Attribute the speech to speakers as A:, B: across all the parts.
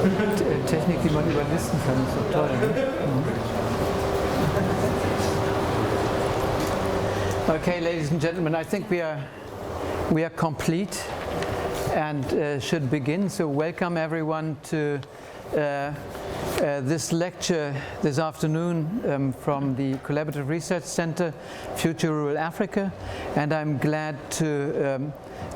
A: Technik, die man überlisten kann, ist doch toll. Okay, ladies and gentlemen, I think we are complete and should begin. So welcome everyone to this lecture this afternoon from the Collaborative Research Center, Future Rural Africa, and I'm glad to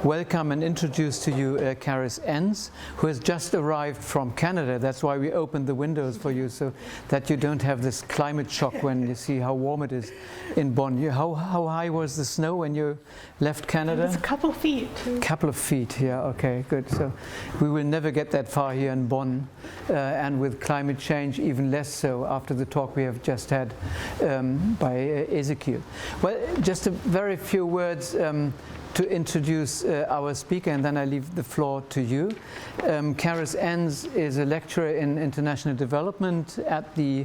A: welcome and introduce to you Charis Enns, who has just arrived from Canada. That's why we opened the windows for you, so that you don't have this climate shock when you see how warm it is in Bonn. How high was the snow when you left Canada?
B: It's a couple of feet.
A: Couple of feet, yeah, okay, good. So we will never get that far here in Bonn, and with climate change even less so after the talk we have just had by Ezekiel. Well, just a very few words to introduce our speaker, and then I leave the floor to you. Charis Enns is a lecturer in international development at the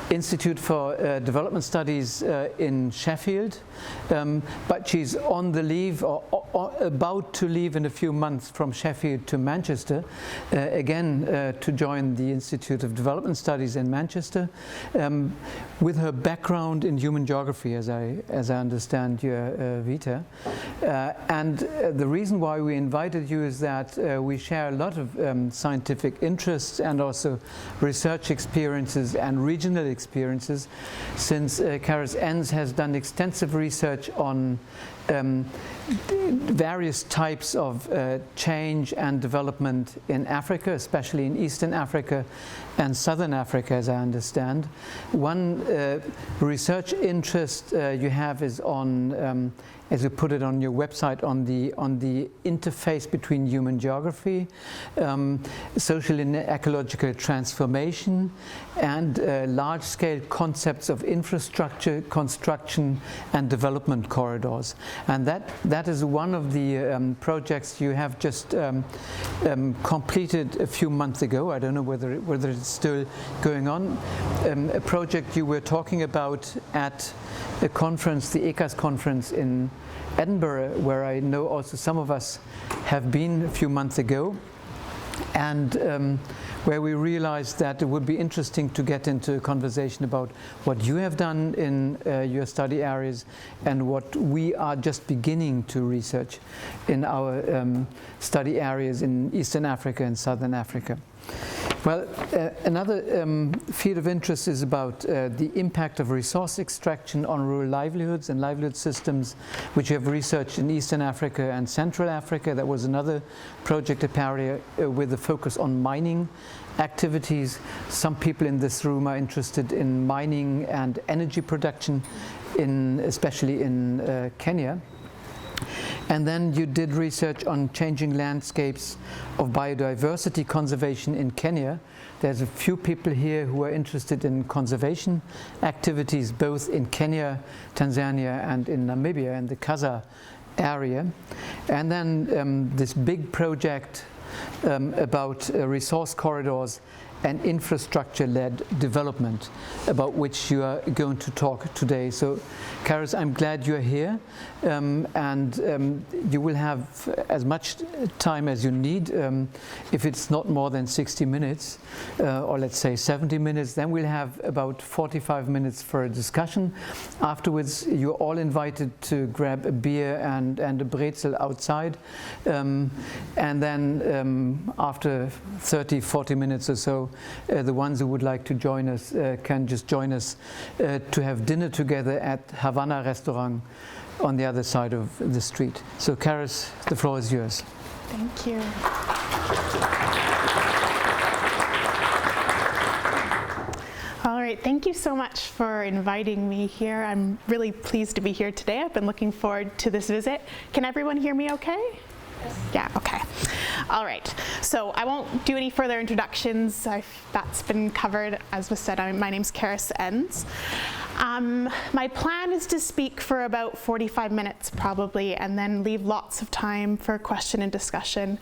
A: Institute for Development Studies in Sheffield, but she's on the leave or about to leave in a few months from Sheffield to Manchester, again to join the Institute of Development Studies in Manchester, with her background in human geography, as I understand your vita. And the reason why we invited you is that we share a lot of scientific interests and also research experiences and regional experiences, since Charis Enns has done extensive research on various types of change and development in Africa, especially in Eastern Africa and Southern Africa, as I understand. One research interest you have is on, as you put it on your website, on the interface between human geography, social and ecological transformation, and large-scale concepts of infrastructure, construction, and development corridors. And that is one of the projects you have just completed a few months ago. I don't know whether it's still going on. A project you were talking about at a conference, the ECAS conference in Edinburgh, where I know also some of us have been a few months ago, and where we realized that it would be interesting to get into a conversation about what you have done in your study areas and what we are just beginning to research in our study areas in Eastern Africa and Southern Africa. Well, another field of interest is about the impact of resource extraction on rural livelihoods and livelihood systems, which you have researched in Eastern Africa and Central Africa. That was another project area with a focus on mining activities. Some people in this room are interested in mining and energy production, especially in Kenya. And then you did research on changing landscapes of biodiversity conservation in Kenya. There's a few people here who are interested in conservation activities, both in Kenya, Tanzania, and in Namibia, in the Kasa area. And then this big project about resource corridors and infrastructure-led development, about which you are going to talk today. So, Charis, I'm glad you're here, and you will have as much time as you need. If it's not more than 60 minutes, or let's say 70 minutes, then we'll have about 45 minutes for a discussion. Afterwards, you're all invited to grab a beer and a brezel outside, and then after 30, 40 minutes or so, the ones who would like to join us can just join us to have dinner together at Havana Restaurant on the other side of the street. So, Charis, the floor is yours.
B: Thank you. All right, thank you so much for inviting me here. I'm really pleased to be here today. I've been looking forward to this visit. Can everyone hear me okay? Yes. Yeah, okay. All right, so I won't do any further introductions. That's been covered. As was said, my name's Charis Enns. My plan is to speak for about 45 minutes probably, and then leave lots of time for question and discussion.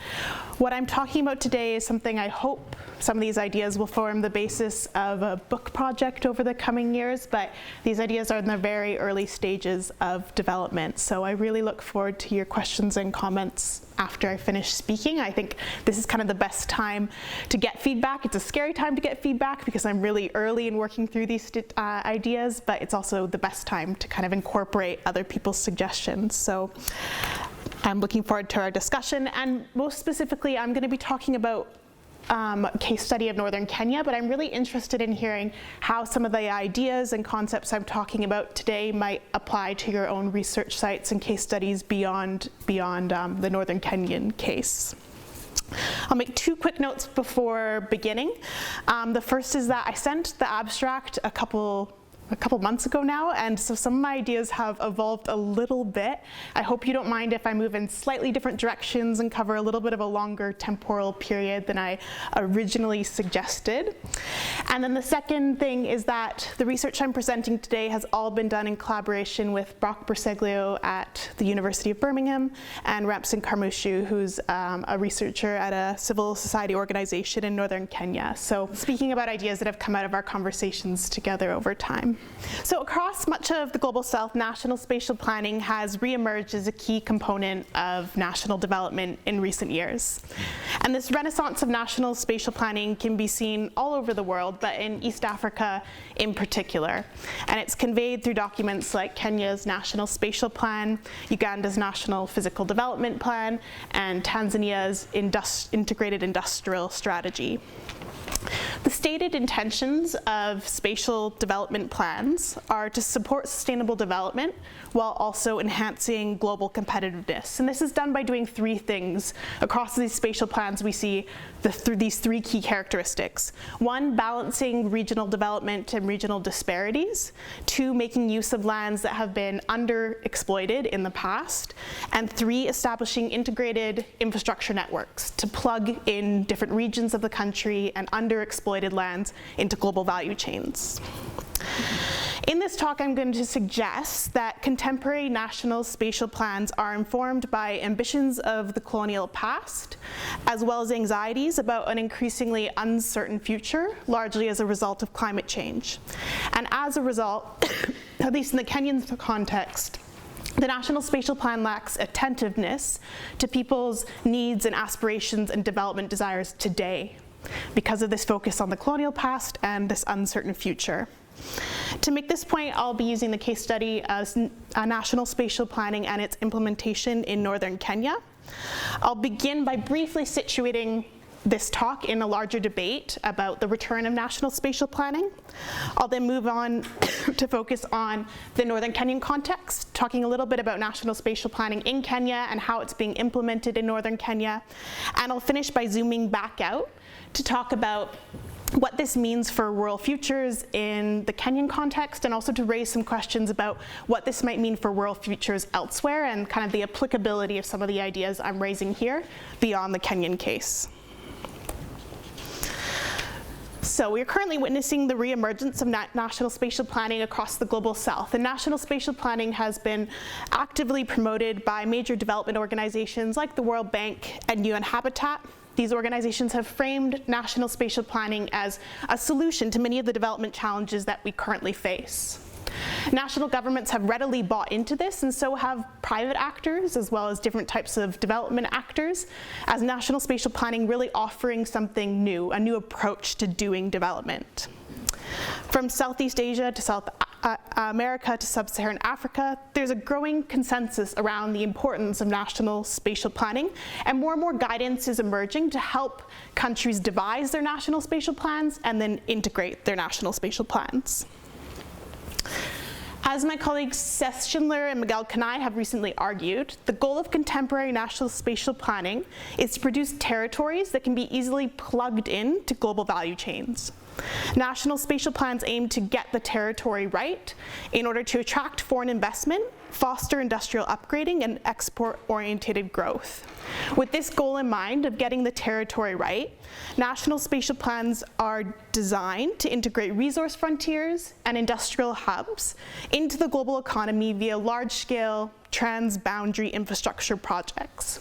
B: What I'm talking about today is something I hope some of these ideas will form the basis of a book project over the coming years, but these ideas are in the very early stages of development. So I really look forward to your questions and comments after I finish speaking. I think this is kind of the best time to get feedback. It's a scary time to get feedback because I'm really early in working through these ideas, but it's also the best time to kind of incorporate other people's suggestions. So I'm looking forward to our discussion, and most specifically, I'm going to be talking about a case study of northern Kenya, but I'm really interested in hearing how some of the ideas and concepts I'm talking about today might apply to your own research sites and case studies beyond the northern Kenyan case. I'll make two quick notes before beginning. The first is that I sent the abstract a couple months ago now, and so some of my ideas have evolved a little bit. I hope you don't mind if I move in slightly different directions and cover a little bit of a longer temporal period than I originally suggested. And then the second thing is that the research I'm presenting today has all been done in collaboration with Brock Berseglio at the University of Birmingham and Ramsin Karmushu, who's a researcher at a civil society organization in northern Kenya. So speaking about ideas that have come out of our conversations together over time. So across much of the Global South, national spatial planning has reemerged as a key component of national development in recent years. And this renaissance of national spatial planning can be seen all over the world, but in East Africa in particular. And it's conveyed through documents like Kenya's National Spatial Plan, Uganda's National Physical Development Plan, and Tanzania's Integrated Industrial Strategy. The stated intentions of spatial development plans are to support sustainable development while also enhancing global competitiveness. And this is done by doing three things. Across these spatial plans, we see these three key characteristics. One, balancing regional development and regional disparities. Two, making use of lands that have been underexploited in the past. And three, establishing integrated infrastructure networks to plug in different regions of the country and underexploited lands into global value chains. In this talk, I'm going to suggest that contemporary national spatial plans are informed by ambitions of the colonial past, as well as anxieties about an increasingly uncertain future, largely as a result of climate change. And as a result, at least in the Kenyan context, the National Spatial Plan lacks attentiveness to people's needs and aspirations and development desires today, because of this focus on the colonial past and this uncertain future. To make this point, I'll be using the case study as national spatial planning and its implementation in northern Kenya. I'll begin by briefly situating this talk in a larger debate about the return of national spatial planning. I'll then move on to focus on the northern Kenyan context, talking a little bit about national spatial planning in Kenya and how it's being implemented in northern Kenya. And I'll finish by zooming back out to talk about what this means for rural futures in the Kenyan context, and also to raise some questions about what this might mean for rural futures elsewhere and kind of the applicability of some of the ideas I'm raising here beyond the Kenyan case. So we are currently witnessing the reemergence of national spatial planning across the Global South. And national spatial planning has been actively promoted by major development organizations like the World Bank and UN Habitat. These organizations have framed national spatial planning as a solution to many of the development challenges that we currently face. National governments have readily bought into this, and so have private actors, as well as different types of development actors, as national spatial planning really offering something new, a new approach to doing development. From Southeast Asia to South America to Sub-Saharan Africa, there's a growing consensus around the importance of national spatial planning, and more guidance is emerging to help countries devise their national spatial plans and then integrate their national spatial plans. As my colleagues Seth Schindler and Miguel Kanai have recently argued, the goal of contemporary national spatial planning is to produce territories that can be easily plugged in to global value chains. National spatial plans aim to get the territory right in order to attract foreign investment, foster industrial upgrading, and export-oriented growth. With this goal in mind of getting the territory right, national spatial plans are designed to integrate resource frontiers and industrial hubs into the global economy via large-scale trans-boundary infrastructure projects.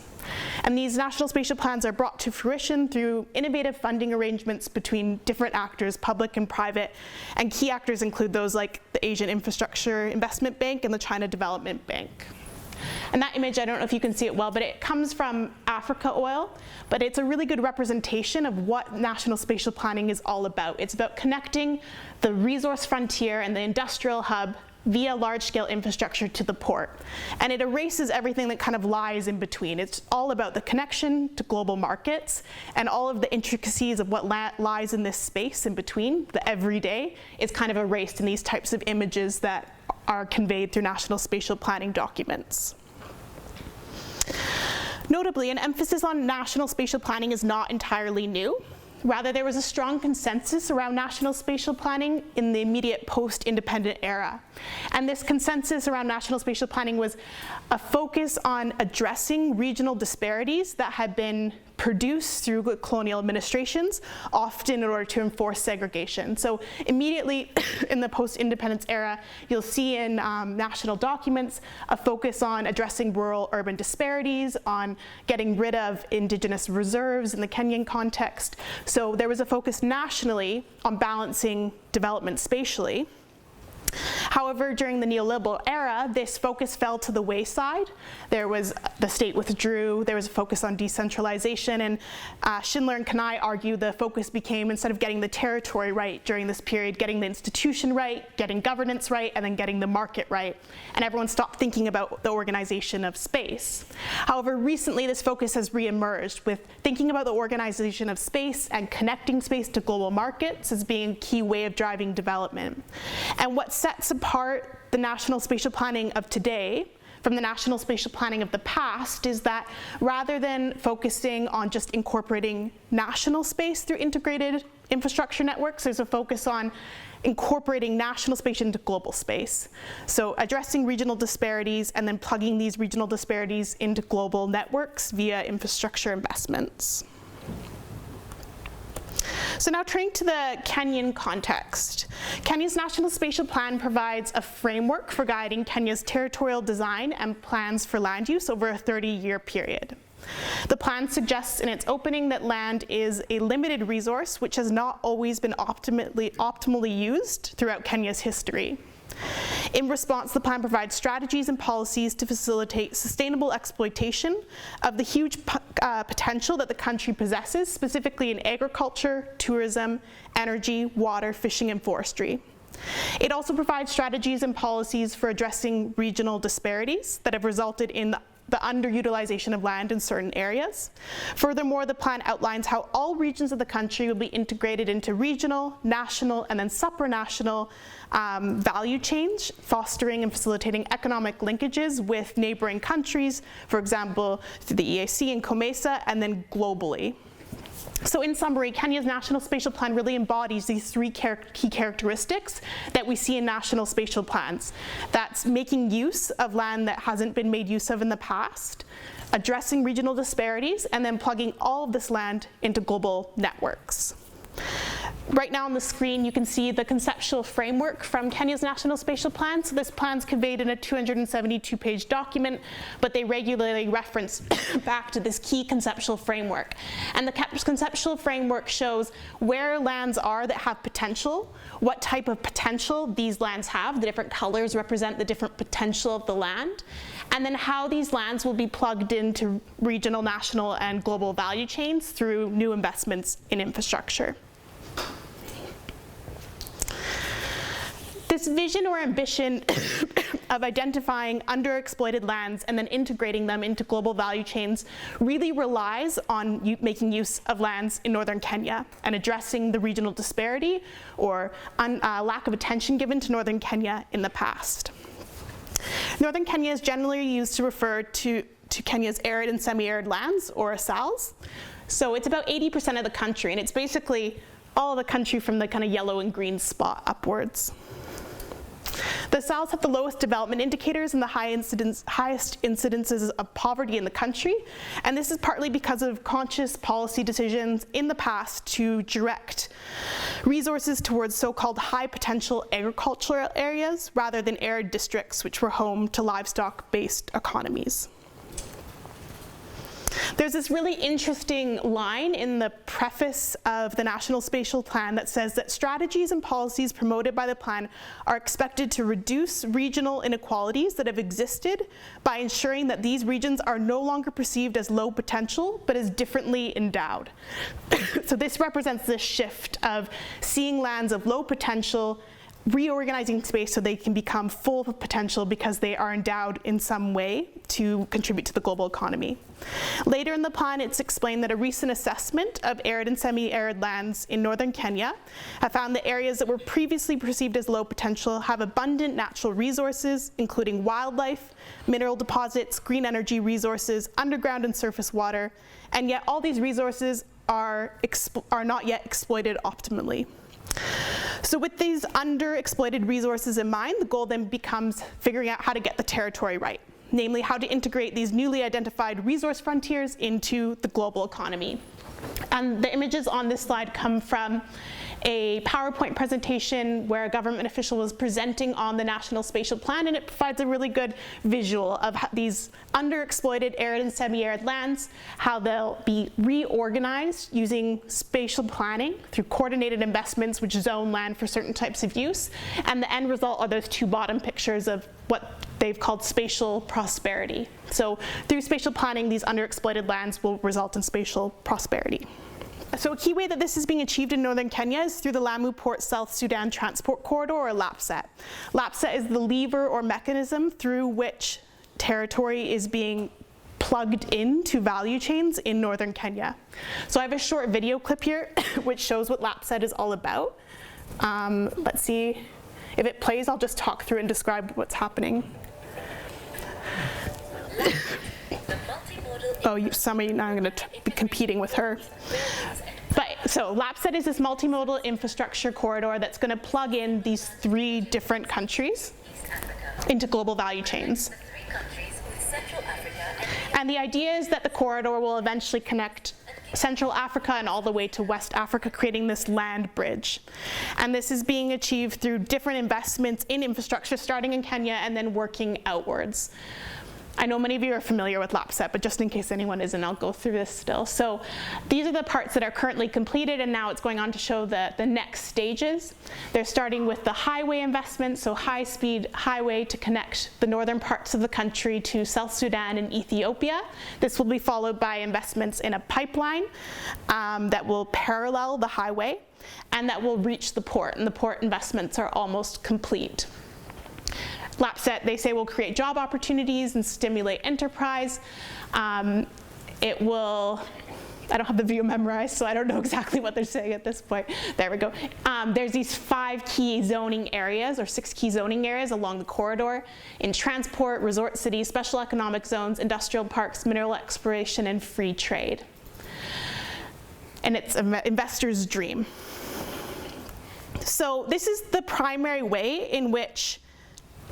B: And these national spatial plans are brought to fruition through innovative funding arrangements between different actors, public and private, and key actors include those like the Asian Infrastructure Investment Bank and the China Development Bank. And that image, I don't know if you can see it well, but it comes from Africa oil, but it's a really good representation of what national spatial planning is all about. It's about connecting the resource frontier and the industrial hub via large-scale infrastructure to the port. And it erases everything that kind of lies in between. It's all about the connection to global markets, and all of the intricacies of what lies in this space in between, the everyday, is kind of erased in these types of images that are conveyed through national spatial planning documents. Notably, an emphasis on national spatial planning is not entirely new. Rather, there was a strong consensus around national spatial planning in the immediate post-independent era. And this consensus around national spatial planning was a focus on addressing regional disparities that had been produced through colonial administrations, often in order to enforce segregation. So immediately in the post-independence era, you'll see in national documents a focus on addressing rural-urban disparities, on getting rid of indigenous reserves in the Kenyan context. So there was a focus nationally on balancing development spatially. However, during the neoliberal era, this focus fell to the wayside. The state withdrew, there was a focus on decentralization, and Schindler and Kanai argue the focus became, instead of getting the territory right during this period, getting the institution right, getting governance right, and then getting the market right. And everyone stopped thinking about the organization of space. However, recently this focus has reemerged, with thinking about the organization of space and connecting space to global markets as being a key way of driving development. And what sets apart the national spatial planning of today from the national spatial planning of the past is that rather than focusing on just incorporating national space through integrated infrastructure networks, there's a focus on incorporating national space into global space. So addressing regional disparities and then plugging these regional disparities into global networks via infrastructure investments. So now turning to the Kenyan context. Kenya's National Spatial Plan provides a framework for guiding Kenya's territorial design and plans for land use over a 30-year period. The plan suggests in its opening that land is a limited resource which has not always been optimally used throughout Kenya's history. In response, the plan provides strategies and policies to facilitate sustainable exploitation of the huge potential that the country possesses, specifically in agriculture, tourism, energy, water, fishing, and forestry. It also provides strategies and policies for addressing regional disparities that have resulted in the underutilization of land in certain areas. Furthermore, the plan outlines how all regions of the country will be integrated into regional, national, and then supranational value chains, fostering and facilitating economic linkages with neighboring countries, for example, through the EAC and COMESA, and then globally. So in summary, Kenya's National Spatial Plan really embodies these three key characteristics that we see in national spatial plans. That's making use of land that hasn't been made use of in the past, addressing regional disparities, and then plugging all of this land into global networks. Right now on the screen, you can see the conceptual framework from Kenya's National Spatial Plan. So this plan's conveyed in a 272-page document, but they regularly reference back to this key conceptual framework. And the conceptual framework shows where lands are that have potential, what type of potential these lands have. The different colors represent the different potential of the land, and then how these lands will be plugged into regional, national, and global value chains through new investments in infrastructure. This vision or ambition of identifying underexploited lands and then integrating them into global value chains really relies on making use of lands in northern Kenya and addressing the regional disparity or lack of attention given to northern Kenya in the past. Northern Kenya is generally used to refer to Kenya's arid and semi-arid lands, or ASALs. So it's about 80% of the country, and it's basically all of the country from the kind of yellow and green spot upwards. The ASALs have the lowest development indicators and the highest incidences of poverty in the country, and this is partly because of conscious policy decisions in the past to direct resources towards so-called high potential agricultural areas rather than arid districts which were home to livestock-based economies. There's this really interesting line in the preface of the National Spatial Plan that says that strategies and policies promoted by the plan are expected to reduce regional inequalities that have existed by ensuring that these regions are no longer perceived as low potential, but as differently endowed. So this represents this shift of seeing lands of low potential, reorganizing space so they can become full of potential because they are endowed in some way to contribute to the global economy. Later in the plan, it's explained that a recent assessment of arid and semi-arid lands in northern Kenya have found that areas that were previously perceived as low potential have abundant natural resources, including wildlife, mineral deposits, green energy resources, underground and surface water, and yet all these resources are not yet exploited optimally. So with these underexploited resources in mind, the goal then becomes figuring out how to get the territory right, namely how to integrate these newly identified resource frontiers into the global economy. And the images on this slide come from a PowerPoint presentation where a government official was presenting on the National Spatial Plan, and it provides a really good visual of these underexploited arid and semi-arid lands, how they'll be reorganized using spatial planning through coordinated investments which zone land for certain types of use. And the end result are those two bottom pictures of what they've called spatial prosperity. So through spatial planning, these underexploited lands will result in spatial prosperity. So a key way that this is being achieved in northern Kenya is through the Lamu Port South Sudan Transport Corridor, or LAPSET. LAPSET is the lever or mechanism through which territory is being plugged into value chains in northern Kenya. So I have a short video clip here which shows what LAPSET is all about. Let's see if it plays. I'll just talk through and describe what's happening. Oh, some of you now are going to be competing with her. But so LAPSET is this multimodal infrastructure corridor that's going to plug in these 3 different countries into global value chains. And the idea is that the corridor will eventually connect Central Africa and all the way to West Africa, creating this land bridge. And this is being achieved through different investments in infrastructure, starting in Kenya and then working outwards. I know many of you are familiar with LAPSET, but just in case anyone isn't, I'll go through this still. So these are the parts that are currently completed, and now it's going on to show the next stages. They're starting with the highway investments, so high-speed highway to connect the northern parts of the country to South Sudan and Ethiopia. This will be followed by investments in a pipeline that will parallel the highway and that will reach the port, and the port investments are almost complete. LAPSET, they say, will create job opportunities and stimulate enterprise. It will, I don't have the view memorized, so I don't know exactly what they're saying at this point. There we go. There's these 5 key zoning areas, or 6 key zoning areas along the corridor in transport, resort cities, special economic zones, industrial parks, mineral exploration, and free trade. And it's an investor's dream. So this is the primary way in which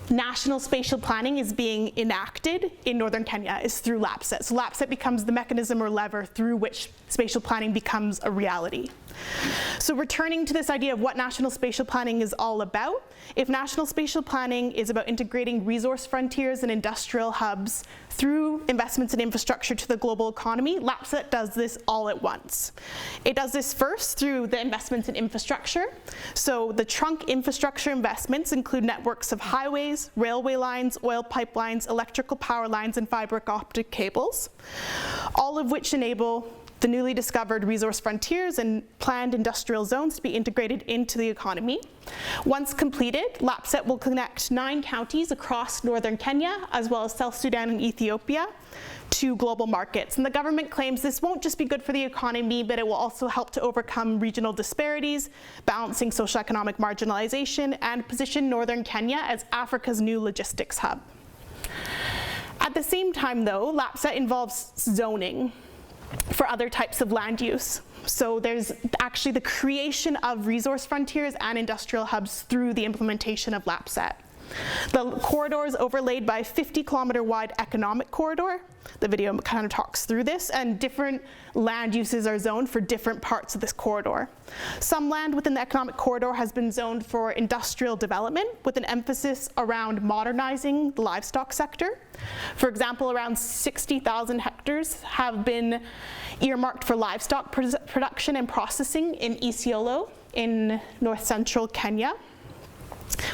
B: national spatial planning is being enacted in northern Kenya, is through LAPSET. So LAPSET becomes the mechanism or lever through which spatial planning becomes a reality. So returning to this idea of what national spatial planning is all about, if national spatial planning is about integrating resource frontiers and industrial hubs through investments in infrastructure to the global economy, LAPSET does this all at once. It does this first through the investments in infrastructure. So the trunk infrastructure investments include networks of highways, railway lines, oil pipelines, electrical power lines, and fiber optic cables, all of which enable the newly discovered resource frontiers and planned industrial zones to be integrated into the economy. Once completed, LAPSET will connect 9 counties across northern Kenya, as well as South Sudan and Ethiopia, to global markets. And the government claims this won't just be good for the economy, but it will also help to overcome regional disparities, balancing socioeconomic marginalization, and position northern Kenya as Africa's new logistics hub. At the same time, though, LAPSET involves zoning for other types of land use. So there's actually the creation of resource frontiers and industrial hubs through the implementation of LAPSET. The corridor is overlaid by a 50-kilometer wide economic corridor. The video kind of talks through this, and different land uses are zoned for different parts of this corridor. Some land within the economic corridor has been zoned for industrial development with an emphasis around modernizing the livestock sector. For example, around 60,000 hectares have been earmarked for livestock production and processing in Isiolo in north-central Kenya.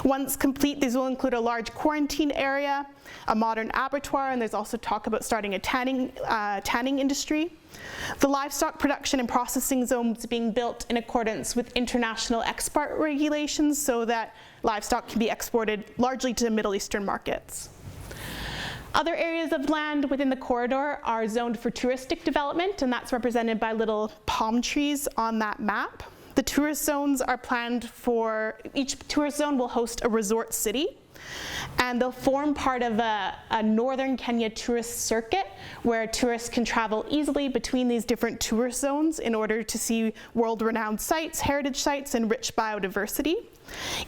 B: Once complete, these will include a large quarantine area, a modern abattoir, and there's also talk about starting a tanning industry. The livestock production and processing zones being built in accordance with international export regulations so that livestock can be exported largely to Middle Eastern markets. Other areas of land within the corridor are zoned for touristic development, and that's represented by little palm trees on that map. The tourist zones are planned for, each tourist zone will host a resort city, and they'll form part of a northern Kenya tourist circuit where tourists can travel easily between these different tourist zones in order to see world-renowned sites, heritage sites, and rich biodiversity.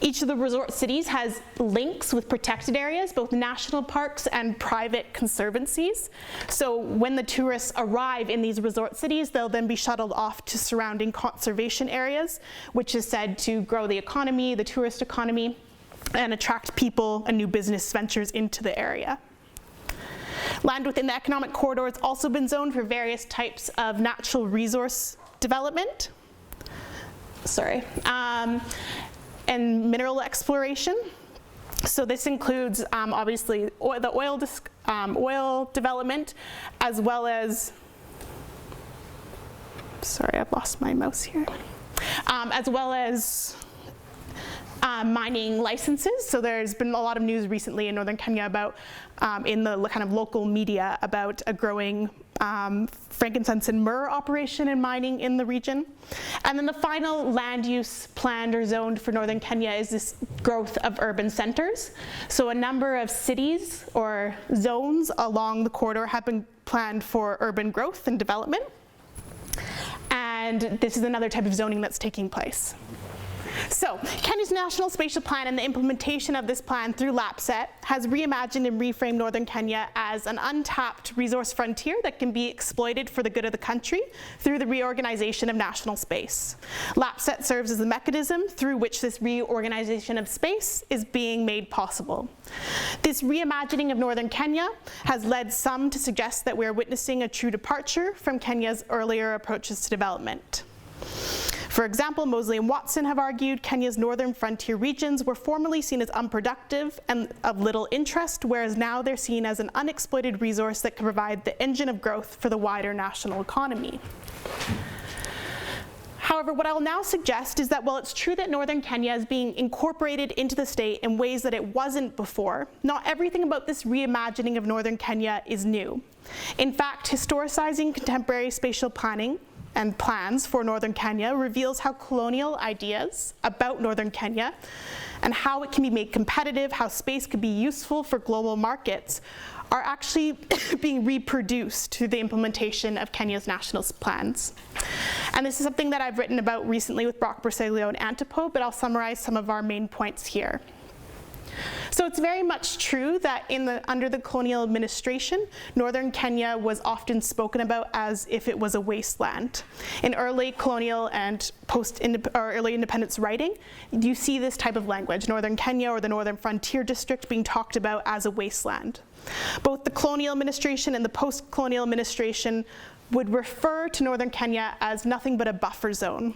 B: Each of the resort cities has links with protected areas, both national parks and private conservancies. So when the tourists arrive in these resort cities, they'll then be shuttled off to surrounding conservation areas, which is said to grow the economy, the tourist economy, and attract people and new business ventures into the area. Land within the economic corridor has also been zoned for various types of natural resource development. And mineral exploration. So this includes obviously the oil development, as well as, sorry, I've lost my mouse here, as well as mining licenses. So there's been a lot of news recently in northern Kenya about, in the kind of local media, about a growing frankincense and myrrh operation and mining in the region. And then the final land use planned or zoned for northern Kenya is this growth of urban centers. So a number of cities or zones along the corridor have been planned for urban growth and development. And this is another type of zoning that's taking place. So, Kenya's National Spatial Plan and the implementation of this plan through LAPSET has reimagined and reframed northern Kenya as an untapped resource frontier that can be exploited for the good of the country through the reorganization of national space. LAPSET serves as the mechanism through which this reorganization of space is being made possible. This reimagining of northern Kenya has led some to suggest that we're witnessing a true departure from Kenya's earlier approaches to development. For example, Mosley and Watson have argued Kenya's northern frontier regions were formerly seen as unproductive and of little interest, whereas now they're seen as an unexploited resource that can provide the engine of growth for the wider national economy. However, what I'll now suggest is that while it's true that northern Kenya is being incorporated into the state in ways that it wasn't before, not everything about this reimagining of northern Kenya is new. In fact, historicising contemporary spatial planning and plans for northern Kenya reveals how colonial ideas about northern Kenya and how it can be made competitive, how space could be useful for global markets, are actually being reproduced through the implementation of Kenya's national plans. And this is something that I've written about recently with Brock, Bersaglio, and Antipo, but I'll summarize some of our main points here. So it's very much true that under the colonial administration, northern Kenya was often spoken about as if it was a wasteland. In early colonial and early independence writing, you see this type of language, northern Kenya or the Northern Frontier District being talked about as a wasteland. Both the colonial administration and the post-colonial administration would refer to northern Kenya as nothing but a buffer zone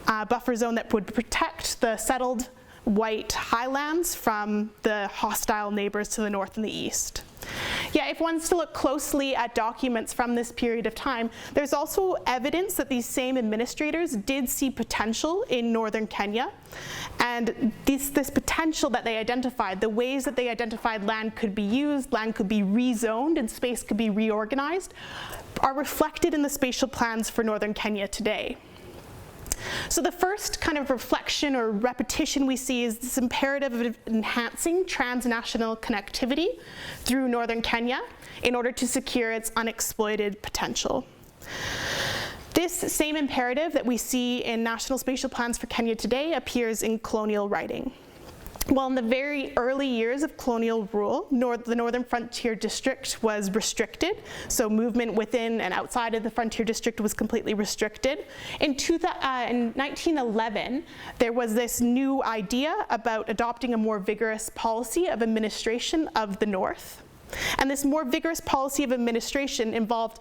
B: that would protect the settled white highlands from the hostile neighbors to the north and the east. Yeah, if one's to look closely at documents from this period of time, there's also evidence that these same administrators did see potential in northern Kenya. And this potential that they identified, the ways that they identified land could be used, land could be rezoned, and space could be reorganized, are reflected in the spatial plans for northern Kenya today. So the first kind of reflection or repetition we see is this imperative of enhancing transnational connectivity through northern Kenya in order to secure its unexploited potential. This same imperative that we see in national spatial plans for Kenya today appears in colonial writing. Well, in the very early years of colonial rule, the Northern Frontier District was restricted, so movement within and outside of the Frontier District was completely restricted. In 1911, there was this new idea about adopting a more vigorous policy of administration of the North. And this more vigorous policy of administration involved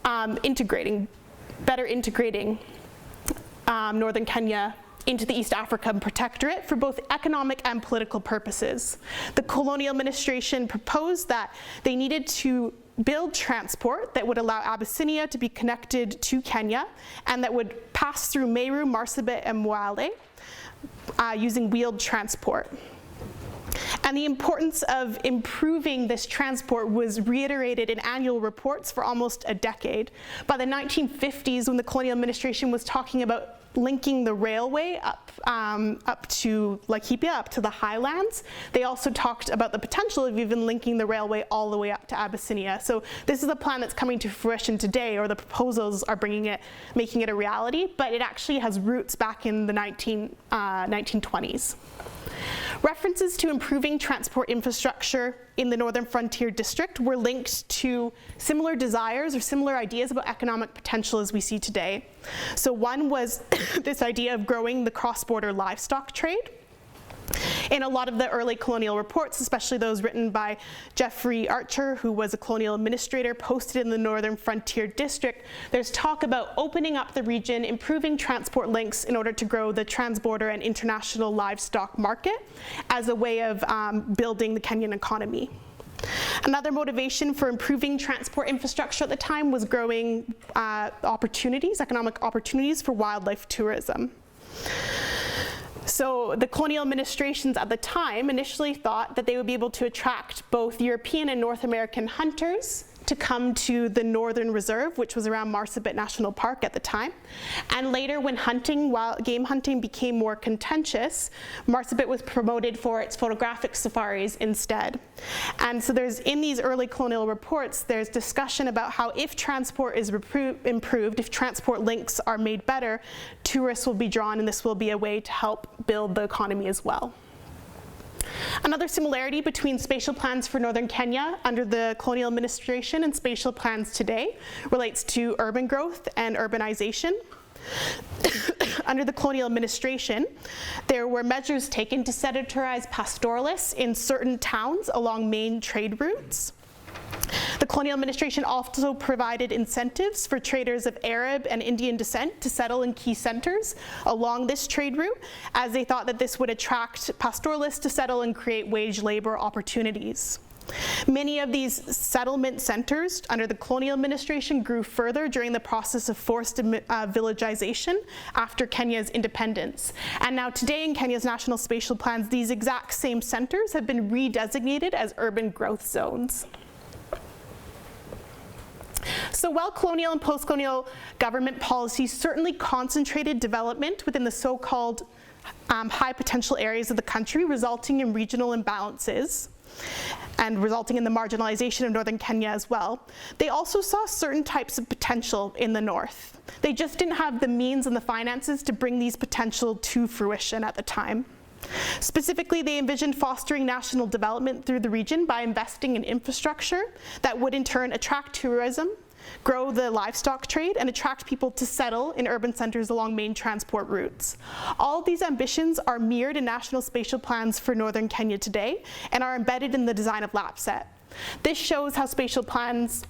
B: better integrating northern Kenya into the East African Protectorate for both economic and political purposes. The colonial administration proposed that they needed to build transport that would allow Abyssinia to be connected to Kenya and that would pass through Meru, Marsabit, and Moale using wheeled transport. And the importance of improving this transport was reiterated in annual reports for almost a decade. By the 1950s, when the colonial administration was talking about linking the railway up to Laikipia, up to the highlands, they also talked about the potential of even linking the railway all the way up to Abyssinia. So this is a plan that's coming to fruition today, or the proposals are making it a reality, but it actually has roots back in the 1920s. References to improving transport infrastructure in the Northern Frontier District were linked to similar desires or similar ideas about economic potential as we see today. So one was this idea of growing the cross-border livestock trade. In a lot of the early colonial reports, especially those written by Jeffrey Archer, who was a colonial administrator posted in the Northern Frontier District, there's talk about opening up the region, improving transport links in order to grow the transborder and international livestock market as a way of building the Kenyan economy. Another motivation for improving transport infrastructure at the time was growing economic opportunities for wildlife tourism. So the colonial administrations at the time initially thought that they would be able to attract both European and North American hunters to come to the Northern Reserve, which was around Marsabit National Park at the time. And later, when game hunting became more contentious, Marsabit was promoted for its photographic safaris instead. And so in these early colonial reports, there's discussion about how if transport is improved, if transport links are made better, tourists will be drawn, and this will be a way to help build the economy as well. Another similarity between spatial plans for northern Kenya under the colonial administration and spatial plans today relates to urban growth and urbanization. Under the colonial administration, there were measures taken to sedentarize pastoralists in certain towns along main trade routes. The colonial administration also provided incentives for traders of Arab and Indian descent to settle in key centers along this trade route, as they thought that this would attract pastoralists to settle and create wage labor opportunities. Many of these settlement centers under the colonial administration grew further during the process of forced villagization after Kenya's independence. And now today in Kenya's national spatial plans, these exact same centers have been redesignated as urban growth zones. So while colonial and post-colonial government policies certainly concentrated development within the so-called high potential areas of the country, resulting in regional imbalances and resulting in the marginalization of northern Kenya as well, they also saw certain types of potential in the north. They just didn't have the means and the finances to bring these potential to fruition at the time. Specifically, they envisioned fostering national development through the region by investing in infrastructure that would in turn attract tourism, grow the livestock trade, and attract people to settle in urban centers along main transport routes. All of these ambitions are mirrored in national spatial plans for northern Kenya today and are embedded in the design of LAPSET. This shows how spatial plans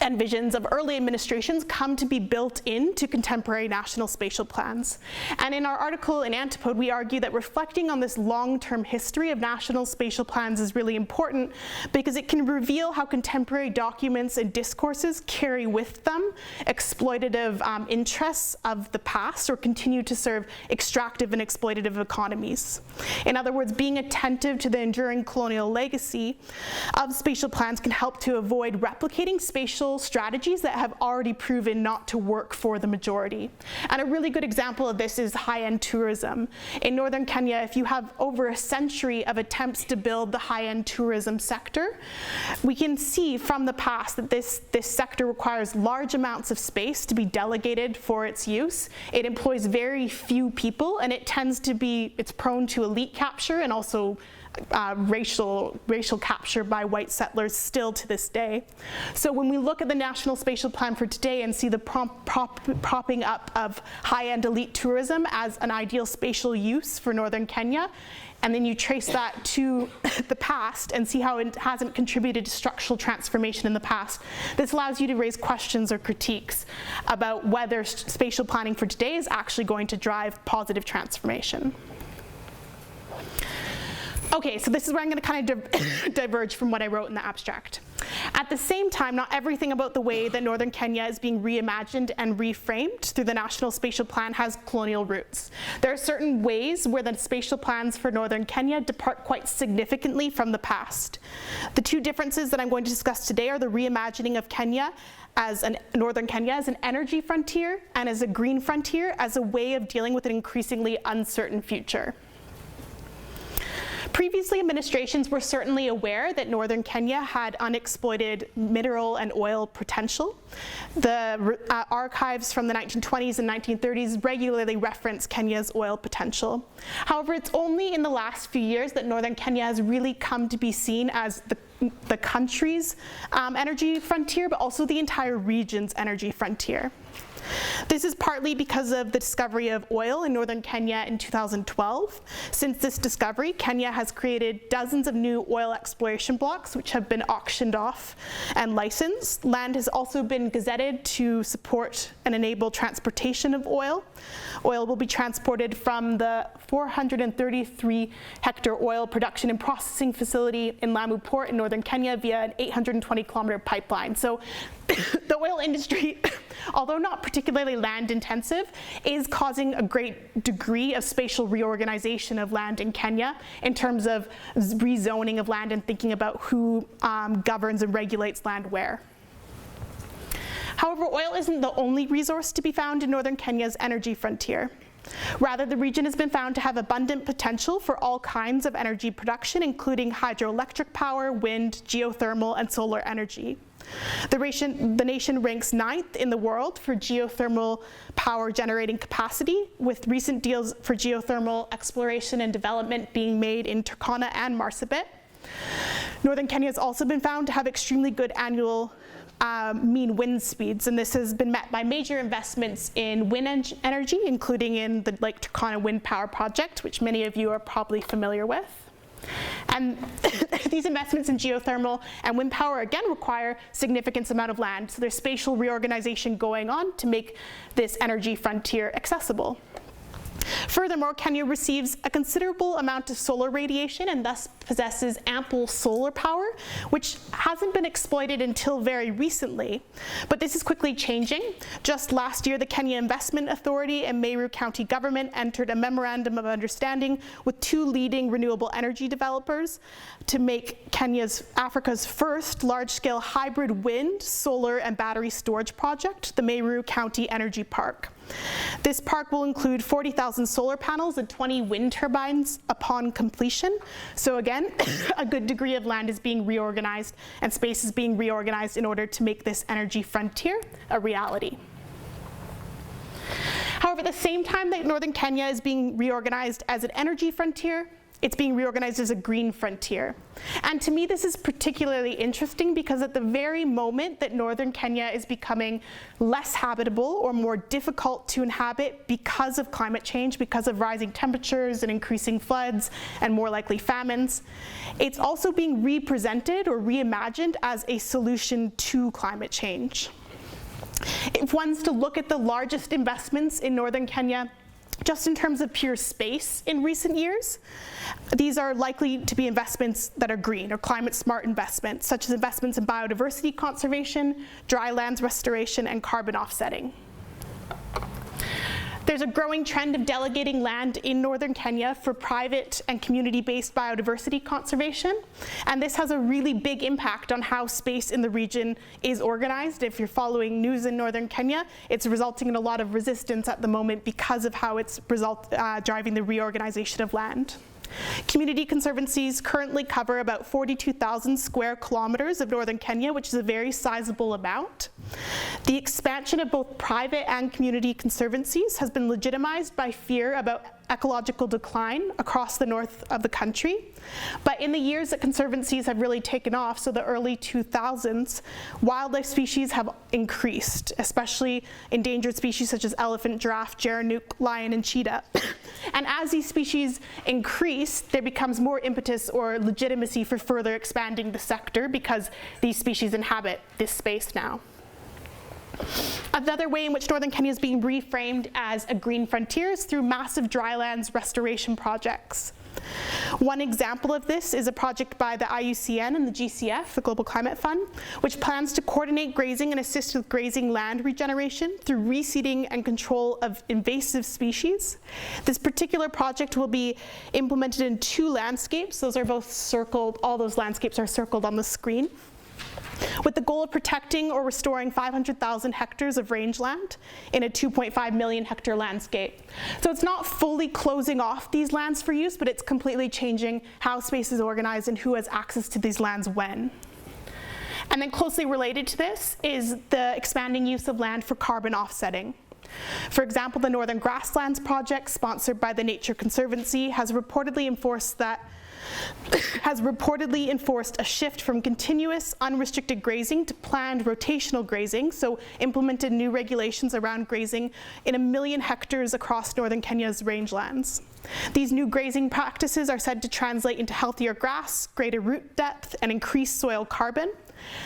B: and visions of early administrations come to be built into contemporary national spatial plans. And in our article in Antipode, we argue that reflecting on this long-term history of national spatial plans is really important because it can reveal how contemporary documents and discourses carry with them exploitative interests of the past or continue to serve extractive and exploitative economies. In other words, being attentive to the enduring colonial legacy of spatial plans can help to avoid replicating spatial spatial strategies that have already proven not to work for the majority. And a really good example of this is high-end tourism. In northern Kenya, if you have over a century of attempts to build the high-end tourism sector, we can see from the past that this sector requires large amounts of space to be delegated for its use. It employs very few people, and it's prone to elite capture and also racial capture by white settlers still to this day. So when we look at the National Spatial Plan for today and see the propping up of high-end elite tourism as an ideal spatial use for northern Kenya, and then you trace that to the past and see how it hasn't contributed to structural transformation in the past, this allows you to raise questions or critiques about whether spatial planning for today is actually going to drive positive transformation. Okay, so this is where I'm going to kind of diverge from what I wrote in the abstract. At the same time, not everything about the way that northern Kenya is being reimagined and reframed through the National Spatial Plan has colonial roots. There are certain ways where the spatial plans for northern Kenya depart quite significantly from the past. The two differences that I'm going to discuss today are the reimagining of Kenya northern Kenya as an energy frontier and as a green frontier as a way of dealing with an increasingly uncertain future. Previously, administrations were certainly aware that northern Kenya had unexploited mineral and oil potential. The archives from the 1920s and 1930s regularly reference Kenya's oil potential. However, it's only in the last few years that northern Kenya has really come to be seen as the country's energy frontier, but also the entire region's energy frontier. This is partly because of the discovery of oil in northern Kenya in 2012. Since this discovery, Kenya has created dozens of new oil exploration blocks which have been auctioned off and licensed. Land has also been gazetted to support and enable transportation of oil. Oil will be transported from the 433-hectare oil production and processing facility in Lamu Port in northern Kenya via an 820-kilometer pipeline. So the oil industry, although not particularly land intensive, is causing a great degree of spatial reorganization of land in Kenya in terms of rezoning of land and thinking about who governs and regulates land where. However, oil isn't the only resource to be found in northern Kenya's energy frontier. Rather, the region has been found to have abundant potential for all kinds of energy production, including hydroelectric power, wind, geothermal, and solar energy. The nation ranks 9th in the world for geothermal power generating capacity, with recent deals for geothermal exploration and development being made in Turkana and Marsabit. Northern Kenya has also been found to have extremely good annual mean wind speeds, and this has been met by major investments in wind energy, including in the Lake Turkana Wind Power Project, which many of you are probably familiar with. And these investments in geothermal and wind power again require significant amount of land, so there's spatial reorganization going on to make this energy frontier accessible. Furthermore, Kenya receives a considerable amount of solar radiation and thus possesses ample solar power, which hasn't been exploited until very recently. But this is quickly changing. Just last year, the Kenya Investment Authority and Meru County government entered a memorandum of understanding with 2 leading renewable energy developers to make Africa's first large-scale hybrid wind, solar, and battery storage project, the Meru County Energy Park. This park will include 40,000 solar panels and 20 wind turbines upon completion. So again, a good degree of land is being reorganized and space is being reorganized in order to make this energy frontier a reality. However, at the same time that northern Kenya is being reorganized as an energy frontier, it's being reorganized as a green frontier. And to me, this is particularly interesting because at the very moment that northern Kenya is becoming less habitable or more difficult to inhabit because of climate change, because of rising temperatures and increasing floods and more likely famines, it's also being represented or reimagined as a solution to climate change. If one's to look at the largest investments in northern Kenya, just in terms of pure space in recent years, these are likely to be investments that are green or climate smart investments, such as investments in biodiversity conservation, dry lands restoration, and carbon offsetting. There's a growing trend of delegating land in northern Kenya for private and community-based biodiversity conservation, and this has a really big impact on how space in the region is organized. If you're following news in northern Kenya, it's resulting in a lot of resistance at the moment because of how it's driving the reorganization of land. Community conservancies currently cover about 42,000 square kilometers of northern Kenya, which is a very sizable amount. The expansion of both private and community conservancies has been legitimized by fear about ecological decline across the north of the country. But in the years that conservancies have really taken off, so the early 2000s, wildlife species have increased, especially endangered species such as elephant, giraffe, gerenuk, lion, and cheetah. And as these species increase, there becomes more impetus or legitimacy for further expanding the sector because these species inhabit this space now. Another way in which northern Kenya is being reframed as a green frontier is through massive drylands restoration projects. One example of this is a project by the IUCN and the GCF, the Global Climate Fund, which plans to coordinate grazing and assist with grazing land regeneration through reseeding and control of invasive species. This particular project will be implemented in 2 landscapes. Those are both circled, all those landscapes are circled on the screen, with the goal of protecting or restoring 500,000 hectares of rangeland in a 2.5 million hectare landscape. So it's not fully closing off these lands for use, but it's completely changing how space is organized and who has access to these lands when. And then closely related to this is the expanding use of land for carbon offsetting. For example, the Northern Grasslands project, sponsored by the Nature Conservancy, has reportedly enforced a shift from continuous unrestricted grazing to planned rotational grazing, so implemented new regulations around grazing in 1 million hectares across northern Kenya's rangelands. These new grazing practices are said to translate into healthier grass, greater root depth, and increased soil carbon.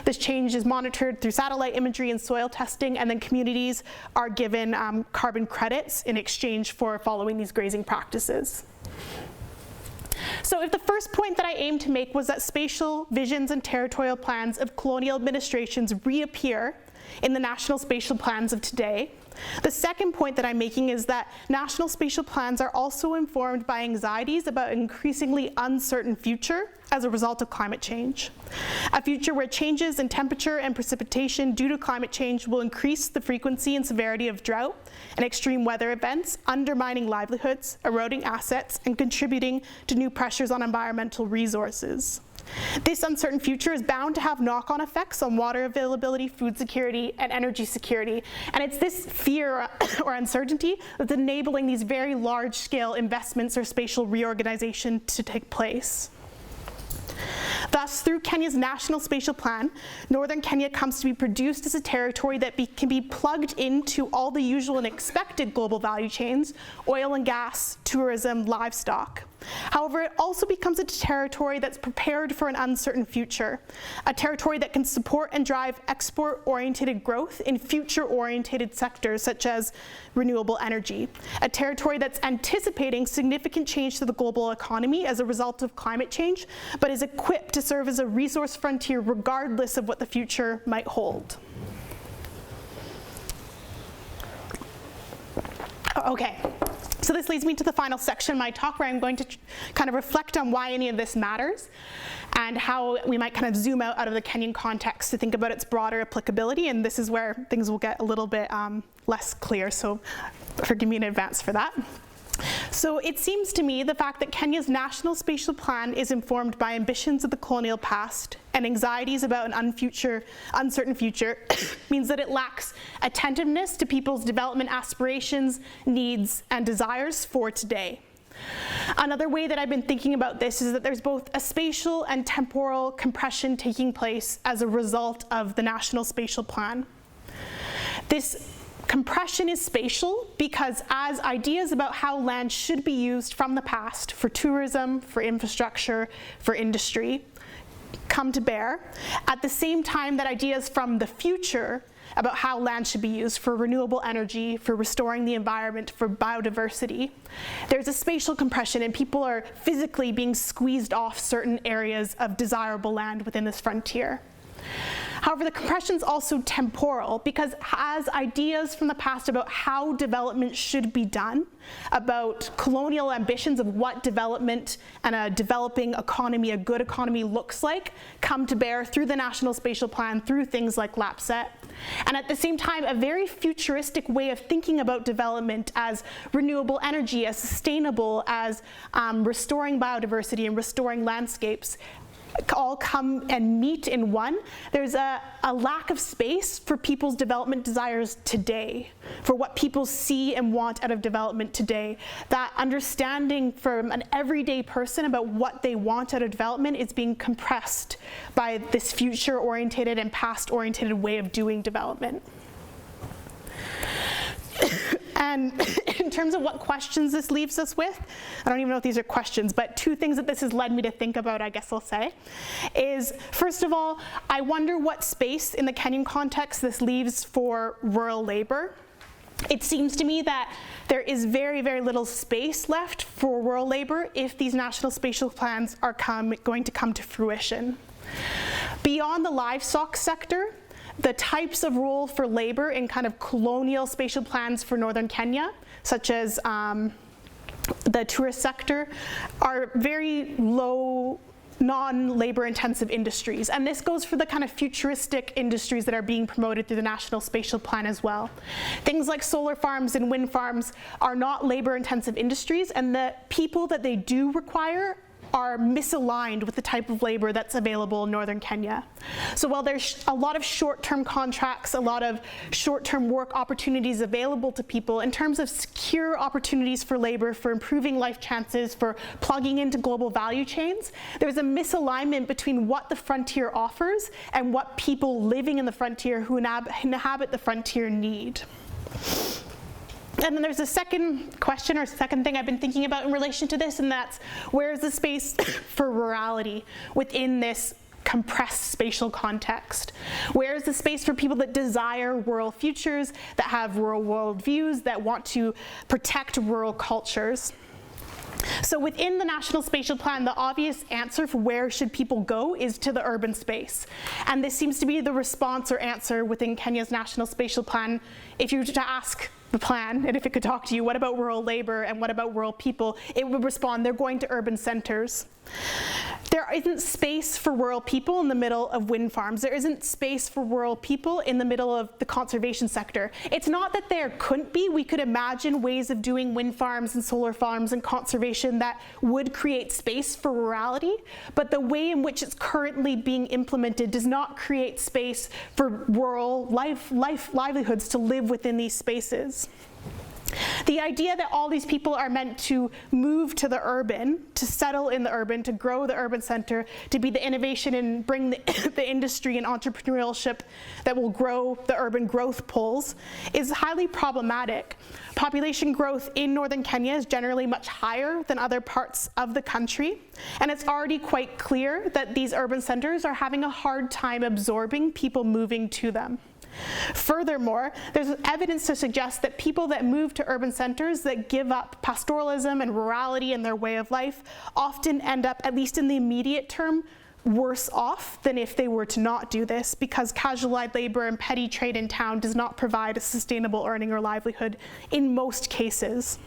B: This change is monitored through satellite imagery and soil testing, and then communities are given carbon credits in exchange for following these grazing practices. So if the first point that I aimed to make was that spatial visions and territorial plans of colonial administrations reappear in the national spatial plans of today, the second point that I'm making is that national spatial plans are also informed by anxieties about an increasingly uncertain future as a result of climate change. A future where changes in temperature and precipitation due to climate change will increase the frequency and severity of drought and extreme weather events, undermining livelihoods, eroding assets, and contributing to new pressures on environmental resources. This uncertain future is bound to have knock-on effects on water availability, food security, and energy security. And it's this fear or uncertainty that's enabling these very large-scale investments or spatial reorganization to take place. Thus, through Kenya's National Spatial Plan, northern Kenya comes to be produced as a territory that can be plugged into all the usual and expected global value chains: oil and gas, tourism, livestock. However, it also becomes a territory that's prepared for an uncertain future, a territory that can support and drive export-oriented growth in future-oriented sectors such as renewable energy, a territory that's anticipating significant change to the global economy as a result of climate change, but is equipped to serve as a resource frontier regardless of what the future might hold. Okay. So this leads me to the final section of my talk, where I'm going to kind of reflect on why any of this matters and how we might kind of zoom out of the Kenyan context to think about its broader applicability. And this is where things will get a little bit less clear, so forgive me in advance for that. So it seems to me the fact that Kenya's National Spatial Plan is informed by ambitions of the colonial past and anxieties about an uncertain future means that it lacks attentiveness to people's development aspirations, needs, and desires for today. Another way that I've been thinking about this is that there's both a spatial and temporal compression taking place as a result of the National Spatial Plan. This compression is spatial because as ideas about how land should be used from the past for tourism, for infrastructure, for industry come to bear, at the same time that ideas from the future about how land should be used for renewable energy, for restoring the environment, for biodiversity, there's a spatial compression and people are physically being squeezed off certain areas of desirable land within this frontier. However, the compression is also temporal, because as ideas from the past about how development should be done, about colonial ambitions of what development and a developing economy, a good economy, looks like, come to bear through the National Spatial Plan, through things like LAPSET. And at the same time, a very futuristic way of thinking about development as renewable energy, as sustainable, as restoring biodiversity and restoring landscapes, all come and meet in one. There's a lack of space for people's development desires today, for what people see and want out of development today. That understanding from an everyday person about what they want out of development is being compressed by this future-oriented and past-oriented way of doing development. And in terms of what questions this leaves us with, I don't even know if these are questions, but two things that this has led me to think about, I guess I'll say, is first of all, I wonder what space in the Kenyan context this leaves for rural labor. It seems to me that there is very, very little space left for rural labor if these national spatial plans are going to come to fruition. Beyond the livestock sector, the types of role for labor in kind of colonial spatial plans for northern Kenya, such as the tourist sector, are very low, non-labor intensive industries. And this goes for the kind of futuristic industries that are being promoted through the National Spatial Plan as well. Things like solar farms and wind farms are not labor intensive industries, and the people that they do require are misaligned with the type of labor that's available in northern Kenya. So while there's a lot of short-term contracts, a lot of short-term work opportunities available to people, in terms of secure opportunities for labor, for improving life chances, for plugging into global value chains, there's a misalignment between what the frontier offers and what people living in the frontier who inhabit the frontier need. And then there's a second question, or second thing I've been thinking about in relation to this, and that's where is the space for rurality within this compressed spatial context? Where is the space for people that desire rural futures, that have rural worldviews, that want to protect rural cultures? So within the National Spatial Plan, the obvious answer for where should people go is to the urban space. And this seems to be the response or answer within Kenya's National Spatial Plan. If you were to ask the plan, and if it could talk to you, what about rural labor and what about rural people, it would respond, they're going to urban centers. There isn't space for rural people in the middle of wind farms. There isn't space for rural people in the middle of the conservation sector. It's not that there couldn't be. We could imagine ways of doing wind farms and solar farms and conservation that would create space for rurality, but the way in which it's currently being implemented does not create space for rural livelihoods to live within these spaces. The idea that all these people are meant to move to the urban, to settle in the urban, to grow the urban center, to be the innovation and bring the industry and entrepreneurship that will grow the urban growth poles is highly problematic. Population growth in northern Kenya is generally much higher than other parts of the country, and it's already quite clear that these urban centers are having a hard time absorbing people moving to them. Furthermore, there's evidence to suggest that people that move to urban centers that give up pastoralism and rurality in their way of life often end up, at least in the immediate term, worse off than if they were to not do this, because casualized labor and petty trade in town does not provide a sustainable earning or livelihood in most cases.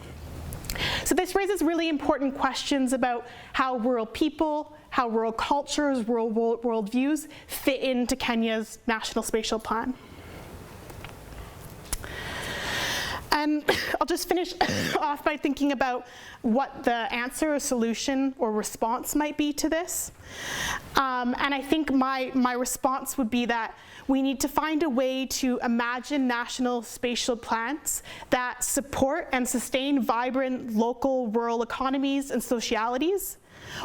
B: So this raises really important questions about how rural people, how rural cultures, rural worldviews fit into Kenya's National Spatial Plan. And I'll just finish off by thinking about what the answer or solution or response might be to this. And I think my response would be that we need to find a way to imagine national spatial plans that support and sustain vibrant local rural economies and socialities,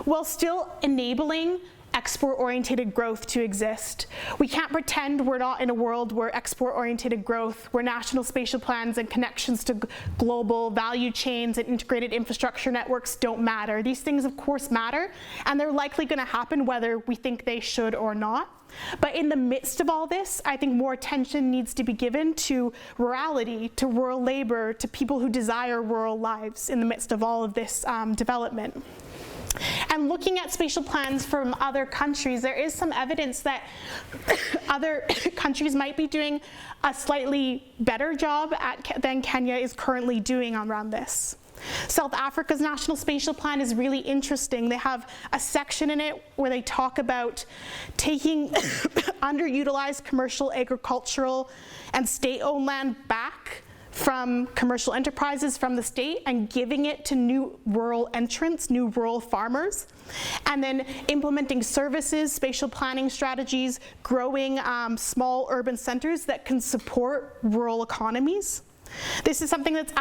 B: while still enabling export-oriented growth to exist. We can't pretend we're not in a world where export-oriented growth, where national spatial plans and connections to global value chains and integrated infrastructure networks don't matter. These things, of course, matter, and they're likely going to happen whether we think they should or not. But in the midst of all this, I think more attention needs to be given to rurality, to rural labor, to people who desire rural lives in the midst of all of this development. And looking at spatial plans from other countries, there is some evidence that other countries might be doing a slightly better job than Kenya is currently doing around this. South Africa's National Spatial Plan is really interesting. They have a section in it where they talk about taking underutilized commercial, agricultural, and state-owned land back from commercial enterprises from the state and giving it to new rural entrants, new rural farmers, and then implementing services, spatial planning strategies, growing small urban centers that can support rural economies. This is something that's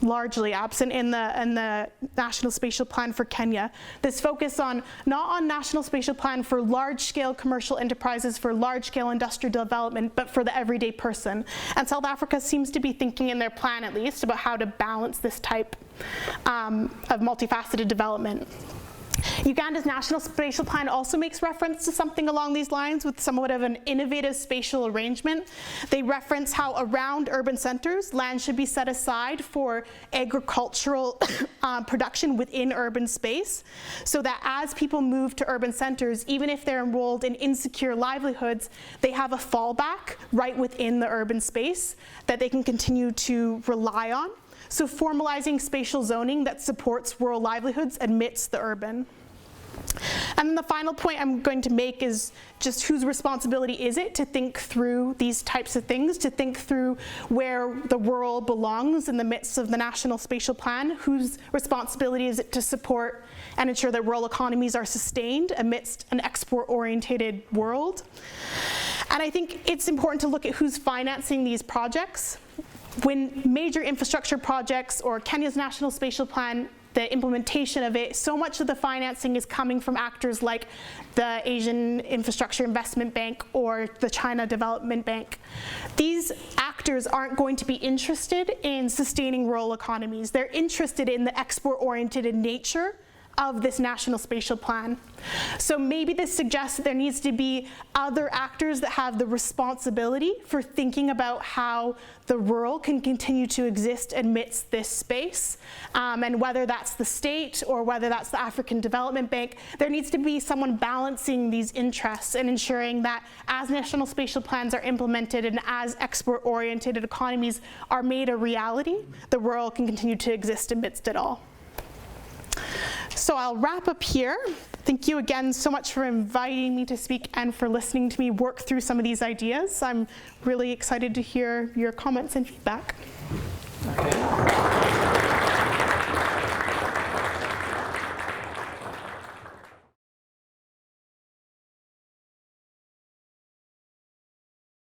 B: largely absent in the National Spatial Plan for Kenya. This focus not on National Spatial Plan for large-scale commercial enterprises, for large-scale industrial development, but for the everyday person. And South Africa seems to be thinking in their plan, at least, about how to balance this type of multifaceted development. Uganda's National Spatial Plan also makes reference to something along these lines with somewhat of an innovative spatial arrangement. They reference how around urban centers, land should be set aside for agricultural production within urban space, so that as people move to urban centers, even if they're enrolled in insecure livelihoods, they have a fallback right within the urban space that they can continue to rely on. So formalizing spatial zoning that supports rural livelihoods amidst the urban. And then the final point I'm going to make is just whose responsibility is it to think through these types of things, to think through where the rural belongs in the midst of the National Spatial Plan, whose responsibility is it to support and ensure that rural economies are sustained amidst an export-oriented world. And I think it's important to look at who's financing these projects. When major infrastructure projects or Kenya's National Spatial Plan, the implementation of it, so much of the financing is coming from actors like the Asian Infrastructure Investment Bank or the China Development Bank. These actors aren't going to be interested in sustaining rural economies. They're interested in the export-oriented nature of this National Spatial Plan. So maybe this suggests that there needs to be other actors that have the responsibility for thinking about how the rural can continue to exist amidst this space, and whether that's the state or whether that's the African Development Bank, there needs to be someone balancing these interests and ensuring that as National Spatial Plans are implemented and as export-oriented economies are made a reality, the rural can continue to exist amidst it all. So I'll wrap up here. Thank you again so much for inviting me to speak and for listening to me work through some of these ideas. I'm really excited to hear your comments and feedback.
A: Okay.